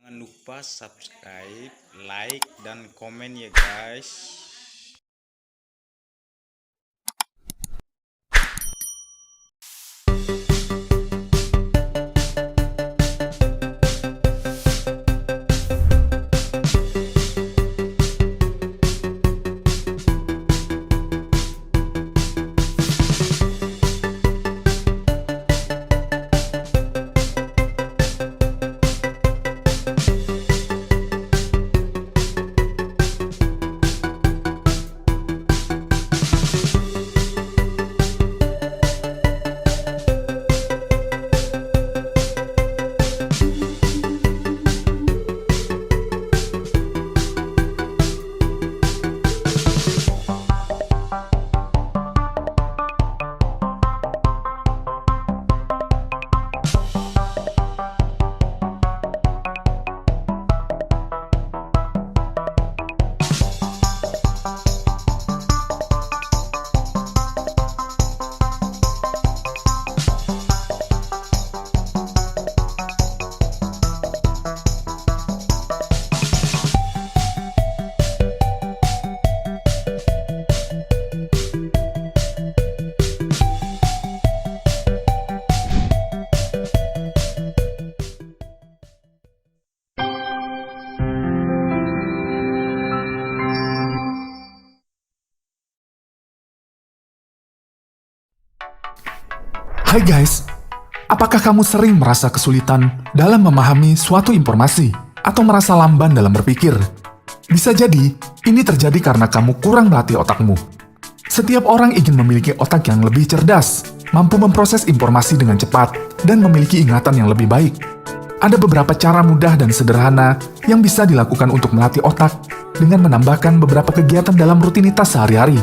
Jangan lupa subscribe, like, dan komen ya guys. Hai guys, apakah kamu sering merasa kesulitan dalam memahami suatu informasi atau merasa lamban dalam berpikir? Bisa jadi, ini terjadi karena kamu kurang melatih otakmu. Setiap orang ingin memiliki otak yang lebih cerdas, mampu memproses informasi dengan cepat, dan memiliki ingatan yang lebih baik. Ada beberapa cara mudah dan sederhana yang bisa dilakukan untuk melatih otak dengan menambahkan beberapa kegiatan dalam rutinitas sehari-hari.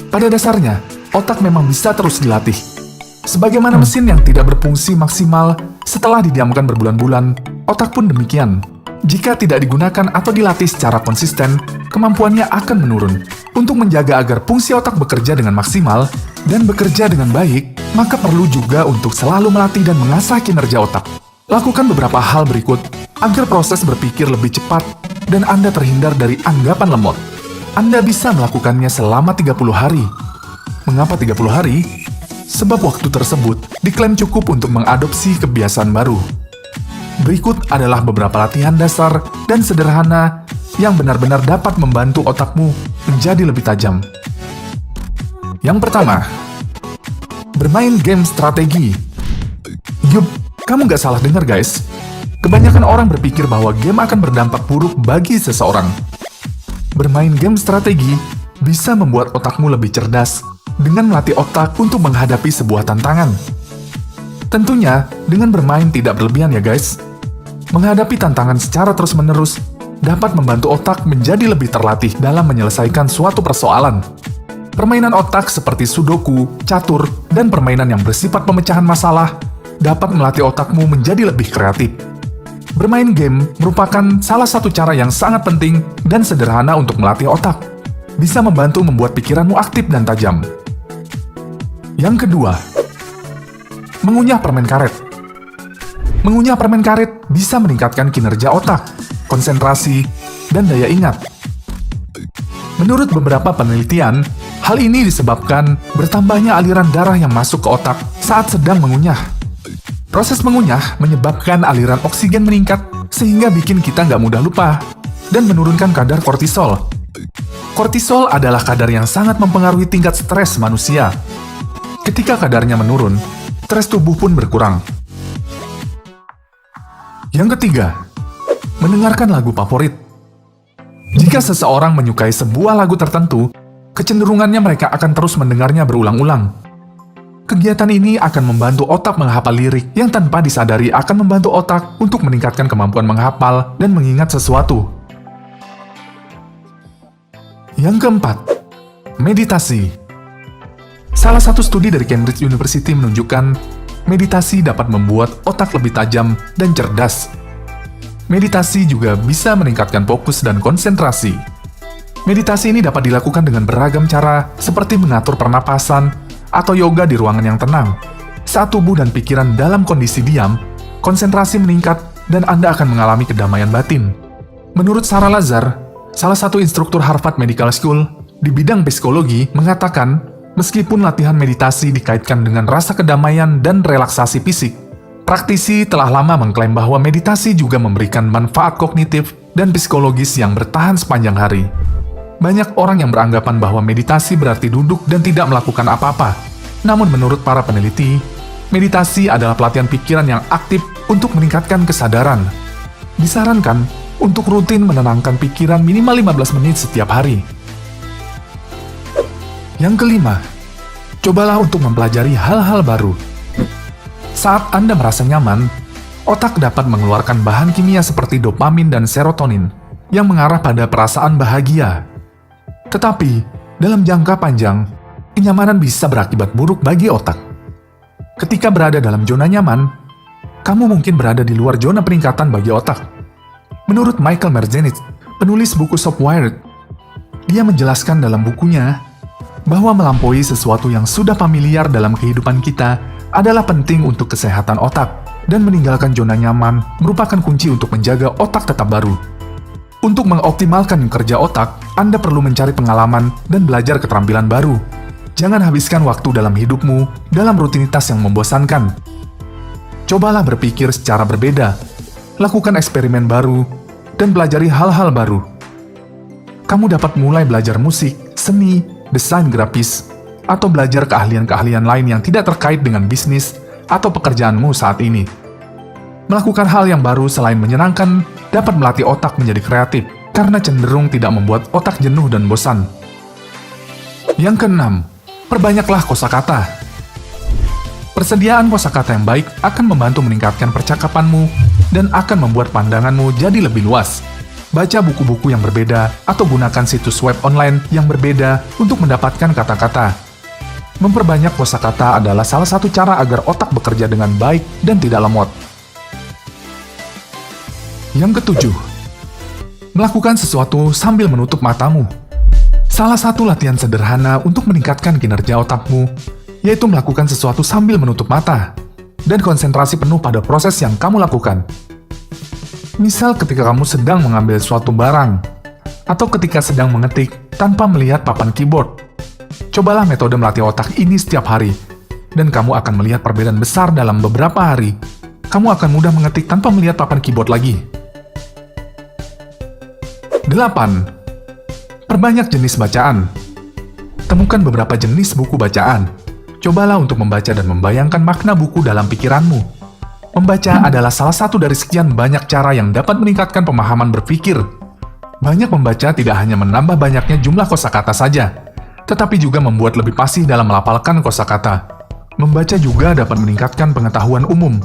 Pada dasarnya, otak memang bisa terus dilatih. Sebagaimana mesin yang tidak berfungsi maksimal setelah didiamkan berbulan-bulan, otak pun demikian. Jika tidak digunakan atau dilatih secara konsisten, kemampuannya akan menurun. Untuk menjaga agar fungsi otak bekerja dengan maksimal dan bekerja dengan baik, maka perlu juga untuk selalu melatih dan mengasah kinerja otak. Lakukan beberapa hal berikut agar proses berpikir lebih cepat dan Anda terhindar dari anggapan lemot. Anda bisa melakukannya selama 30 hari. Mengapa 30 hari? Sebab waktu tersebut diklaim cukup untuk mengadopsi kebiasaan baru. Berikut adalah beberapa latihan dasar dan sederhana yang benar-benar dapat membantu otakmu menjadi lebih tajam. Yang pertama, bermain game strategi. Yup, kamu nggak salah dengar guys. Kebanyakan orang berpikir bahwa game akan berdampak buruk bagi seseorang. Bermain game strategi bisa membuat otakmu lebih cerdas dengan melatih otak untuk menghadapi sebuah tantangan. Tentunya, dengan bermain tidak berlebihan ya guys. Menghadapi tantangan secara terus-menerus dapat membantu otak menjadi lebih terlatih dalam menyelesaikan suatu persoalan. Permainan otak seperti sudoku, catur, dan permainan yang bersifat pemecahan masalah dapat melatih otakmu menjadi lebih kreatif. Bermain game merupakan salah satu cara yang sangat penting dan sederhana untuk melatih otak. Bisa membantu membuat pikiranmu aktif dan tajam. Yang kedua, mengunyah permen karet. Mengunyah permen karet bisa meningkatkan kinerja otak, konsentrasi, dan daya ingat. Menurut beberapa penelitian, hal ini disebabkan bertambahnya aliran darah yang masuk ke otak saat sedang mengunyah. Proses mengunyah menyebabkan aliran oksigen meningkat sehingga bikin kita nggak mudah lupa dan menurunkan kadar kortisol. Kortisol adalah kadar yang sangat mempengaruhi tingkat stres manusia. Ketika kadarnya menurun, stres tubuh pun berkurang. Yang ketiga, mendengarkan lagu favorit. Jika seseorang menyukai sebuah lagu tertentu, kecenderungannya mereka akan terus mendengarnya berulang-ulang. Kegiatan ini akan membantu otak menghafal lirik yang tanpa disadari akan membantu otak untuk meningkatkan kemampuan menghafal dan mengingat sesuatu. Yang keempat, meditasi. Salah satu studi dari Cambridge University menunjukkan meditasi dapat membuat otak lebih tajam dan cerdas. Meditasi juga bisa meningkatkan fokus dan konsentrasi. Meditasi ini dapat dilakukan dengan beragam cara, seperti mengatur pernapasan atau yoga di ruangan yang tenang. Saat tubuh dan pikiran dalam kondisi diam, konsentrasi meningkat dan Anda akan mengalami kedamaian batin. Menurut Sarah Lazar, salah satu instruktur Harvard Medical School di bidang psikologi, mengatakan meskipun latihan meditasi dikaitkan dengan rasa kedamaian dan relaksasi fisik, praktisi telah lama mengklaim bahwa meditasi juga memberikan manfaat kognitif dan psikologis yang bertahan sepanjang hari. Banyak orang yang beranggapan bahwa meditasi berarti duduk dan tidak melakukan apa-apa. Namun menurut para peneliti, meditasi adalah pelatihan pikiran yang aktif untuk meningkatkan kesadaran. Disarankan untuk rutin menenangkan pikiran minimal 15 menit setiap hari. Yang kelima, cobalah untuk mempelajari hal-hal baru. Saat Anda merasa nyaman, otak dapat mengeluarkan bahan kimia seperti dopamin dan serotonin yang mengarah pada perasaan bahagia. Tetapi, dalam jangka panjang, kenyamanan bisa berakibat buruk bagi otak. Ketika berada dalam zona nyaman, kamu mungkin berada di luar zona peningkatan bagi otak. Menurut Michael Merzenich, penulis buku Softwired, dia menjelaskan dalam bukunya bahwa melampaui sesuatu yang sudah familiar dalam kehidupan kita adalah penting untuk kesehatan otak, dan meninggalkan zona nyaman merupakan kunci untuk menjaga otak tetap baru. Untuk mengoptimalkan kerja otak, Anda perlu mencari pengalaman dan belajar keterampilan baru. Jangan habiskan waktu dalam hidupmu dalam rutinitas yang membosankan. Cobalah berpikir secara berbeda, lakukan eksperimen baru, dan pelajari hal-hal baru. Kamu dapat mulai belajar musik, seni, desain grafis, atau belajar keahlian-keahlian lain yang tidak terkait dengan bisnis atau pekerjaanmu saat ini. Melakukan hal yang baru selain menyenangkan dapat melatih otak menjadi kreatif, karena cenderung tidak membuat otak jenuh dan bosan. Yang keenam, perbanyaklah kosakata. Persediaan kosakata yang baik akan membantu meningkatkan percakapanmu dan akan membuat pandanganmu jadi lebih luas. Baca buku-buku yang berbeda atau gunakan situs web online yang berbeda untuk mendapatkan kata-kata. Memperbanyak kosakata adalah salah satu cara agar otak bekerja dengan baik dan tidak lemot. Yang ketujuh, melakukan sesuatu sambil menutup matamu. Salah satu latihan sederhana untuk meningkatkan kinerja otakmu yaitu melakukan sesuatu sambil menutup mata dan konsentrasi penuh pada proses yang kamu lakukan. Misal ketika kamu sedang mengambil suatu barang, atau ketika sedang mengetik tanpa melihat papan keyboard. Cobalah metode melatih otak ini setiap hari, dan kamu akan melihat perbedaan besar dalam beberapa hari. Kamu akan mudah mengetik tanpa melihat papan keyboard lagi. 8. Perbanyak jenis bacaan. Temukan beberapa jenis buku bacaan. Cobalah untuk membaca dan membayangkan makna buku dalam pikiranmu. Membaca adalah salah satu dari sekian banyak cara yang dapat meningkatkan pemahaman berpikir. Banyak membaca tidak hanya menambah banyaknya jumlah kosakata saja, tetapi juga membuat lebih fasih dalam melafalkan kosakata. Membaca juga dapat meningkatkan pengetahuan umum,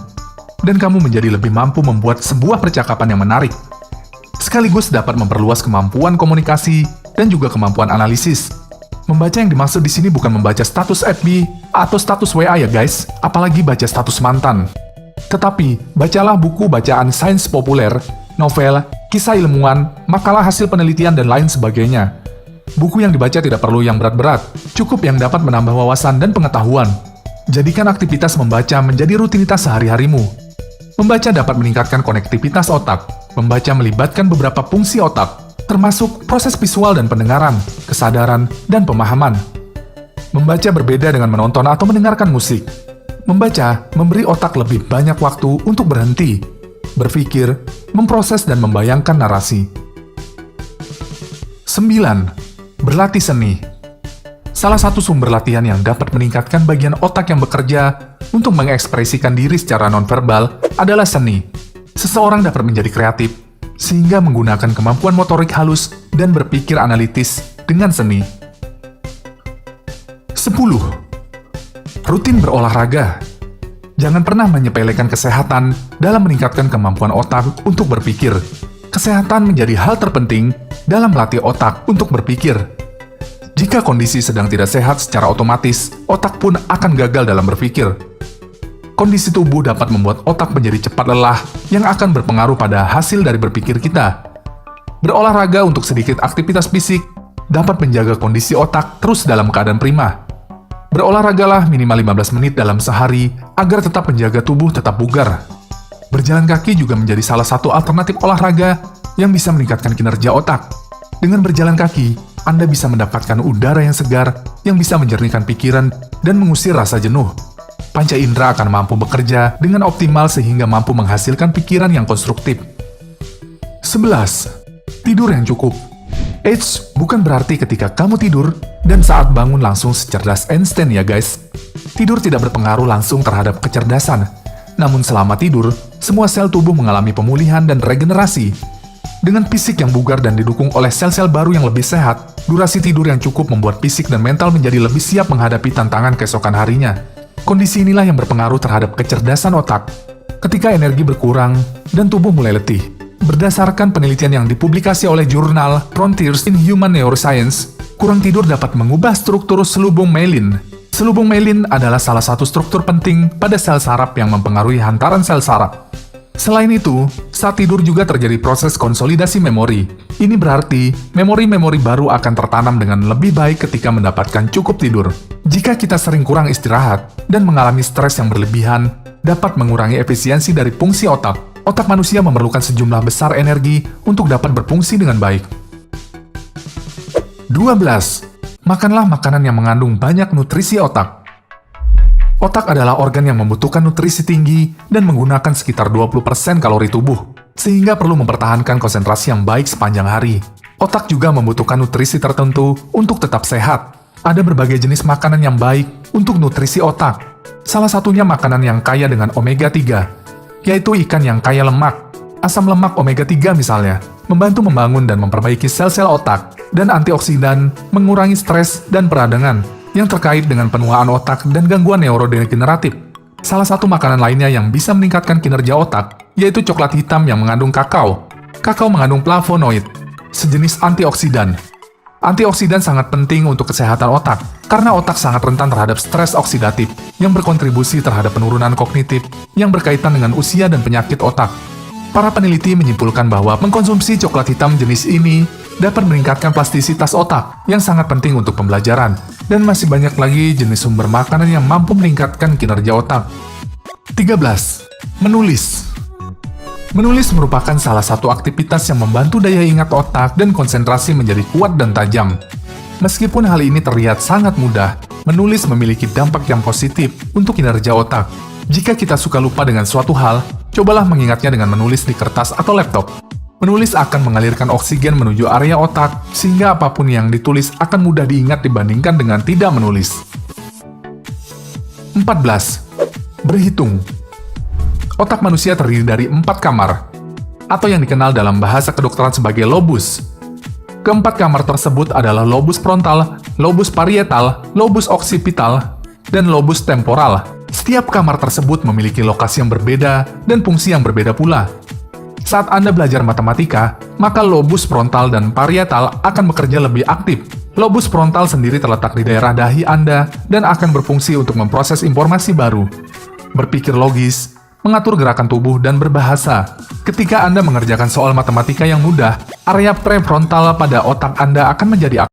dan kamu menjadi lebih mampu membuat sebuah percakapan yang menarik. Sekaligus dapat memperluas kemampuan komunikasi dan juga kemampuan analisis. Membaca yang dimaksud di sini bukan membaca status FB atau status WA ya guys, apalagi baca status mantan. Tetapi, bacalah buku bacaan sains populer, novel, kisah ilmuwan, makalah hasil penelitian, dan lain sebagainya. Buku yang dibaca tidak perlu yang berat-berat, cukup yang dapat menambah wawasan dan pengetahuan. Jadikan aktivitas membaca menjadi rutinitas sehari-harimu. Membaca dapat meningkatkan konektivitas otak. Membaca melibatkan beberapa fungsi otak, termasuk proses visual dan pendengaran, kesadaran, dan pemahaman. Membaca berbeda dengan menonton atau mendengarkan musik. Membaca memberi otak lebih banyak waktu untuk berhenti, berpikir, memproses, dan membayangkan narasi. 9. Berlatih seni. Salah satu sumber latihan yang dapat meningkatkan bagian otak yang bekerja untuk mengekspresikan diri secara nonverbal adalah seni. Seseorang dapat menjadi kreatif, sehingga menggunakan kemampuan motorik halus dan berpikir analitis dengan seni. 10. Rutin berolahraga. Jangan pernah menyepelekan kesehatan dalam meningkatkan kemampuan otak untuk berpikir. Kesehatan menjadi hal terpenting dalam melatih otak untuk berpikir. Jika kondisi sedang tidak sehat secara otomatis, otak pun akan gagal dalam berpikir. Kondisi tubuh dapat membuat otak menjadi cepat lelah yang akan berpengaruh pada hasil dari berpikir kita. Berolahraga untuk sedikit aktivitas fisik dapat menjaga kondisi otak terus dalam keadaan prima. Berolahragalah minimal 15 menit dalam sehari agar tetap menjaga tubuh tetap bugar. Berjalan kaki juga menjadi salah satu alternatif olahraga yang bisa meningkatkan kinerja otak. Dengan berjalan kaki, Anda bisa mendapatkan udara yang segar yang bisa menjernihkan pikiran dan mengusir rasa jenuh. Panca indera akan mampu bekerja dengan optimal sehingga mampu menghasilkan pikiran yang konstruktif. 11. Tidur yang cukup. Eits, bukan berarti ketika kamu tidur dan saat bangun langsung secerdas Einstein ya guys. Tidur tidak berpengaruh langsung terhadap kecerdasan. Namun selama tidur, semua sel tubuh mengalami pemulihan dan regenerasi. Dengan fisik yang bugar dan didukung oleh sel-sel baru yang lebih sehat, durasi tidur yang cukup membuat fisik dan mental menjadi lebih siap menghadapi tantangan keesokan harinya. Kondisi inilah yang berpengaruh terhadap kecerdasan otak. Ketika energi berkurang dan tubuh mulai letih. Berdasarkan penelitian yang dipublikasi oleh jurnal Frontiers in Human Neuroscience, kurang tidur dapat mengubah struktur selubung myelin. Selubung myelin adalah salah satu struktur penting pada sel saraf yang mempengaruhi hantaran sel saraf. Selain itu, saat tidur juga terjadi proses konsolidasi memori. Ini berarti, memori-memori baru akan tertanam dengan lebih baik ketika mendapatkan cukup tidur. Jika kita sering kurang istirahat dan mengalami stres yang berlebihan, dapat mengurangi efisiensi dari fungsi otak. Otak manusia memerlukan sejumlah besar energi untuk dapat berfungsi dengan baik. 12. Makanlah makanan yang mengandung banyak nutrisi otak. Otak adalah organ yang membutuhkan nutrisi tinggi dan menggunakan sekitar 20% kalori tubuh, sehingga perlu mempertahankan konsentrasi yang baik sepanjang hari. Otak juga membutuhkan nutrisi tertentu untuk tetap sehat. Ada berbagai jenis makanan yang baik untuk nutrisi otak. Salah satunya makanan yang kaya dengan omega 3, yaitu ikan yang kaya lemak. Asam lemak omega 3 misalnya, membantu membangun dan memperbaiki sel-sel otak, dan antioksidan mengurangi stres dan peradangan yang terkait dengan penuaan otak dan gangguan neurodegeneratif. Salah satu makanan lainnya yang bisa meningkatkan kinerja otak, yaitu coklat hitam yang mengandung kakao. Kakao mengandung flavonoid, sejenis antioksidan. Antioksidan sangat penting untuk kesehatan otak, karena otak sangat rentan terhadap stres oksidatif yang berkontribusi terhadap penurunan kognitif yang berkaitan dengan usia dan penyakit otak. Para peneliti menyimpulkan bahwa mengkonsumsi coklat hitam jenis ini dapat meningkatkan plastisitas otak yang sangat penting untuk pembelajaran, dan masih banyak lagi jenis sumber makanan yang mampu meningkatkan kinerja otak. 13. Menulis. Menulis merupakan salah satu aktivitas yang membantu daya ingat otak dan konsentrasi menjadi kuat dan tajam. Meskipun hal ini terlihat sangat mudah, menulis memiliki dampak yang positif untuk kinerja otak. Jika kita suka lupa dengan suatu hal, cobalah mengingatnya dengan menulis di kertas atau laptop. Menulis akan mengalirkan oksigen menuju area otak, sehingga apapun yang ditulis akan mudah diingat dibandingkan dengan tidak menulis. 14. Berhitung. Otak manusia terdiri dari 4 kamar, atau yang dikenal dalam bahasa kedokteran sebagai lobus. Keempat kamar tersebut adalah lobus frontal, lobus parietal, lobus occipital, dan lobus temporal. Setiap kamar tersebut memiliki lokasi yang berbeda dan fungsi yang berbeda pula. Saat Anda belajar matematika, maka lobus frontal dan parietal akan bekerja lebih aktif. Lobus frontal sendiri terletak di daerah dahi Anda dan akan berfungsi untuk memproses informasi baru, berpikir logis, mengatur gerakan tubuh, dan berbahasa. Ketika Anda mengerjakan soal matematika yang mudah, area prefrontal pada otak Anda akan menjadi